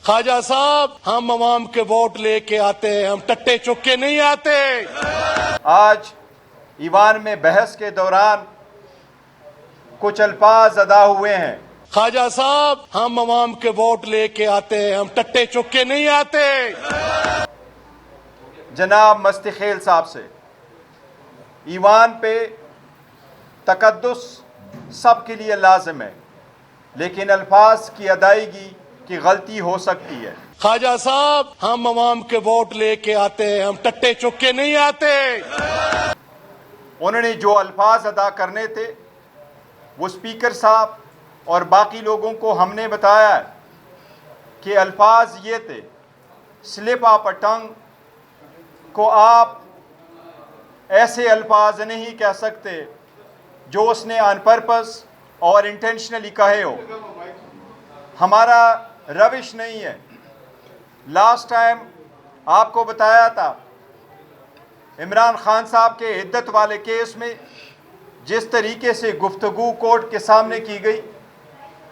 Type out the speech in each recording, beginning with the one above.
خواجہ صاحب ہم عوام کے ووٹ لے کے آتے ہیں، ہم ٹٹے چکے نہیں آتے۔ آج ایوان میں بحث کے دوران کچھ الفاظ ادا ہوئے ہیں۔ خواجہ صاحب ہم عوام کے ووٹ لے کے آتے ہیں، ہم ٹٹے چکے نہیں آتے۔ جناب مستخیل صاحب سے ایوان پہ تقدس سب کے لیے لازم ہے، لیکن الفاظ کی ادائیگی کی غلطی ہو سکتی ہے۔ خواجہ صاحب ہم عوام کے ووٹ لے کے آتے ہیں، ہم ٹٹے چکے نہیں آتے۔ انہوں نے جو الفاظ ادا کرنے تھے وہ اسپیکر صاحب اور باقی لوگوں کو ہم نے بتایا ہے کہ الفاظ یہ تھے، سلپ آف اے ٹنگ کو آپ ایسے الفاظ نہیں کہہ سکتے جو اس نے آن پرپس اور انٹینشنلی کہے ہو۔ ہمارا روش نہیں ہے۔ لاسٹ ٹائم آپ کو بتایا تھا عمران خان صاحب کے عدت والے کیس میں جس طریقے سے گفتگو کورٹ کے سامنے کی گئی،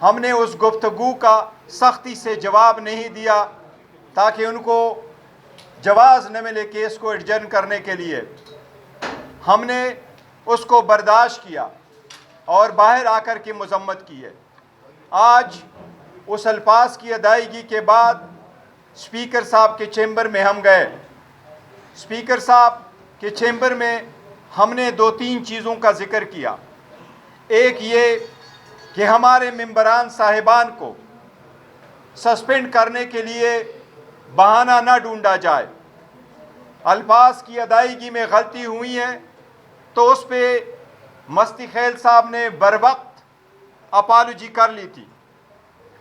ہم نے اس گفتگو کا سختی سے جواب نہیں دیا تاکہ ان کو جواز نہ ملے کیس کو ایڈجرن کرنے کے لیے۔ ہم نے اس کو برداشت کیا اور باہر آ کر کے مذمت کی ہے۔ آج اس الفاظ کی ادائیگی کے بعد اسپیکر صاحب کے چیمبر میں ہم گئے۔ اسپیکر صاحب کے چیمبر میں ہم نے 2-3 چیزوں کا ذکر کیا۔ ایک یہ کہ ہمارے ممبران صاحبان کو سسپینڈ کرنے کے لیے بہانہ نہ ڈھونڈا جائے۔ الفاظ کی ادائیگی میں غلطی ہوئی ہے تو اس پہ مستخیل صاحب نے بروقت اپالوجی کر لی تھی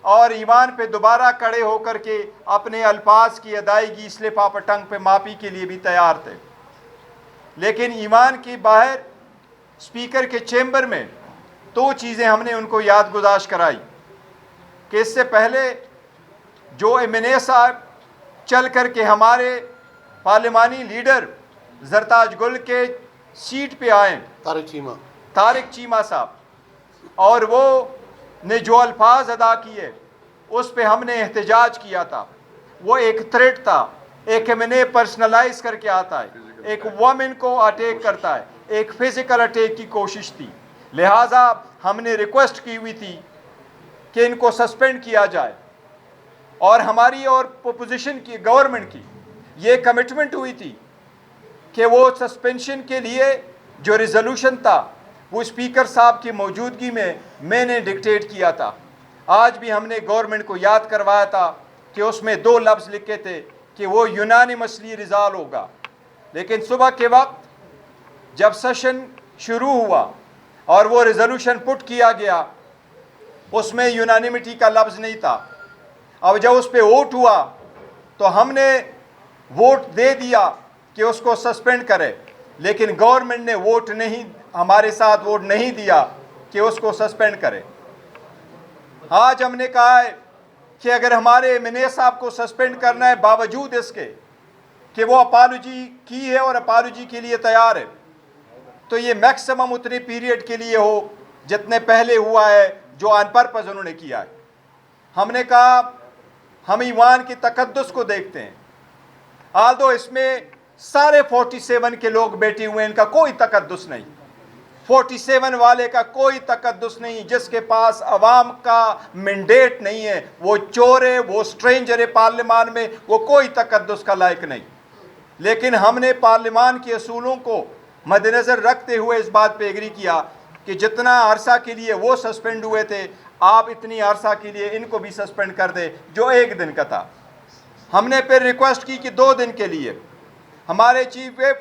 اور ایوان پہ دوبارہ کھڑے ہو کر کے اپنے الفاظ کی ادائیگی سلپ آف اے ٹنگ پہ معافی کے لیے بھی تیار تھے۔ لیکن ایوان کی باہر اسپیکر کے چیمبر میں 2 چیزیں ہم نے ان کو یاد گزارش کرائی کہ اس سے پہلے جو ایم این اے صاحب چل کر کے ہمارے پارلیمانی لیڈر زرتاج گل کے سیٹ پہ آئیں، طارق چیمہ صاحب، اور وہ نے جو الفاظ ادا کیے اس پہ ہم نے احتجاج کیا تھا۔ وہ ایک تھریٹ تھا، ایک ایم این اے پرسنلائز کر کے آتا ہے، ایک وومن کو اٹیک کرتا ہے، ایک فزیکل اٹیک کی کوشش تھی۔ لہٰذا ہم نے ریکویسٹ کی ہوئی تھی کہ ان کو سسپینڈ کیا جائے، اور ہماری اور اپوزیشن کی گورنمنٹ کی یہ کمٹمنٹ ہوئی تھی کہ وہ سسپینشن کے لیے جو ریزولوشن تھا وہ اسپیکر صاحب کی موجودگی میں نے ڈکٹیٹ کیا تھا۔ آج بھی ہم نے گورنمنٹ کو یاد کروایا تھا کہ اس میں 2 لفظ لکھے تھے کہ وہ یونانیمسلی ریزالو ہوگا، لیکن صبح کے وقت جب سیشن شروع ہوا اور وہ ریزولوشن پٹ کیا گیا اس میں یونانیمٹی کا لفظ نہیں تھا۔ اب جب اس پہ ووٹ ہوا تو ہم نے ووٹ دے دیا کہ اس کو سسپینڈ کرے، لیکن گورنمنٹ نے ہمارے ساتھ ووٹ نہیں دیا کہ اس کو سسپینڈ کرے۔ آج ہم نے کہا ہے کہ اگر ہمارے ایم این اے صاحب کو سسپینڈ کرنا ہے باوجود اس کے کہ وہ اپالوجی کی ہے اور اپالوجی کے لیے تیار ہے، تو یہ میکسیمم اتنے پیریڈ کے لیے ہو جتنے پہلے ہوا ہے جو آن پرپز انہوں نے کیا ہے۔ ہم نے کہا ہم ایوان کی تقدس کو دیکھتے ہیں، آلدو اس میں سارے 47 کے لوگ بیٹھے ہوئے ہیں، ان کا کوئی تقدس نہیں، 47 والے کا کوئی تقدس نہیں۔ جس کے پاس عوام کا مینڈیٹ نہیں ہے وہ چور ہے، وہ سٹرینجر ہے پارلیمان میں، وہ کوئی تقدس کا لائق نہیں۔ لیکن ہم نے پارلیمان کے اصولوں کو مد نظر رکھتے ہوئے اس بات پہ ایگری کیا کہ جتنا عرصہ کے لیے وہ سسپینڈ ہوئے تھے آپ اتنی عرصہ کے لیے ان کو بھی سسپینڈ کر دیں جو 1 دن کا تھا۔ ہم نے پھر ریکویسٹ کی کہ 2 دن کے لیے۔ ہمارے چیف ویپ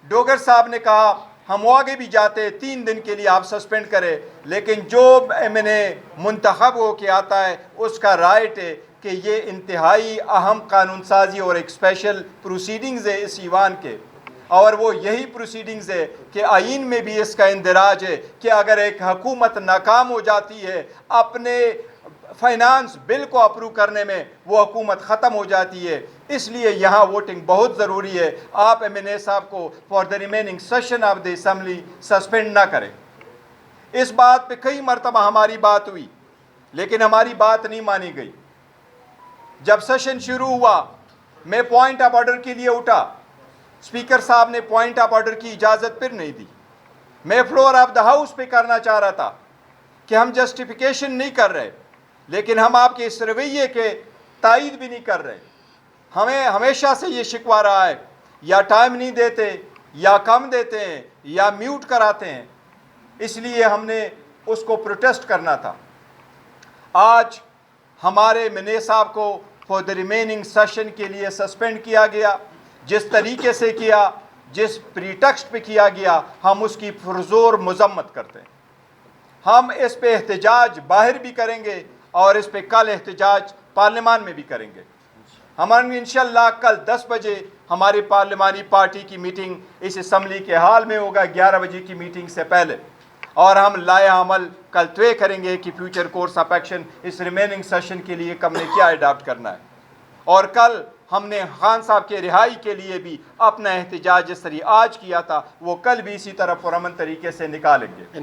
ڈوگر صاحب نے کہا ہم آگے بھی جاتے 3 دن کے لیے آپ سسپینڈ کریں، لیکن جو ایم این اے منتخب ہو کے آتا ہے اس کا رائٹ ہے کہ یہ انتہائی اہم قانون سازی اور ایک اسپیشل پروسیڈنگز ہے اس ایوان کے، اور وہ یہی پروسیڈنگز ہے کہ آئین میں بھی اس کا اندراج ہے کہ اگر ایک حکومت ناکام ہو جاتی ہے اپنے فائنانس بل کو اپروو کرنے میں وہ حکومت ختم ہو جاتی ہے۔ اس لیے یہاں ووٹنگ بہت ضروری ہے۔ آپ ایم این اے صاحب کو for the remaining session of the assembly suspend نہ کریں۔ اس بات پہ کئی مرتبہ ہماری بات ہوئی لیکن ہماری بات نہیں مانی گئی۔ جب سیشن شروع ہوا میں پوائنٹ آف آرڈر کے لیے اٹھا، اسپیکر صاحب نے پوائنٹ آف آرڈر کی اجازت پھر نہیں دی۔ میں فلور آف دا ہاؤس پہ کرنا چاہ رہا تھا کہ ہم جسٹیفیکیشن نہیں کر رہے، لیکن ہم آپ کے اس رویے کے تائید بھی نہیں کر رہے۔ ہمیں ہمیشہ سے یہ شکوہ رہا ہے، یا ٹائم نہیں دیتے، یا کم دیتے ہیں، یا میوٹ کراتے ہیں، اس لیے ہم نے اس کو پروٹیسٹ کرنا تھا۔ آج ہمارے منی صاحب کو فار دا ریمیننگ سیشن کے لیے سسپینڈ کیا گیا، جس طریقے سے کیا، جس پریٹیکسٹ پہ کیا گیا، ہم اس کی پرزور مذمت کرتے ہیں۔ ہم اس پہ احتجاج باہر بھی کریں گے اور اس پہ کل احتجاج پارلیمان میں بھی کریں گے۔ ہمارے انشاءاللہ کل 10 بجے ہماری پارلیمانی پارٹی کی میٹنگ اس اسمبلی کے ہال میں ہوگا، 11 بجے کی میٹنگ سے پہلے، اور ہم لائحہ عمل کل طے کریں گے کہ فیوچر کورس آف ایکشن اس ریمیننگ سیشن کے لیے ہم نے کیا اڈاپٹ کرنا ہے۔ اور کل ہم نے خان صاحب کے رہائی کے لیے بھی اپنا احتجاج جس طرح آج کیا تھا وہ کل بھی اسی طرح پرامن طریقے سے نکالیں گے۔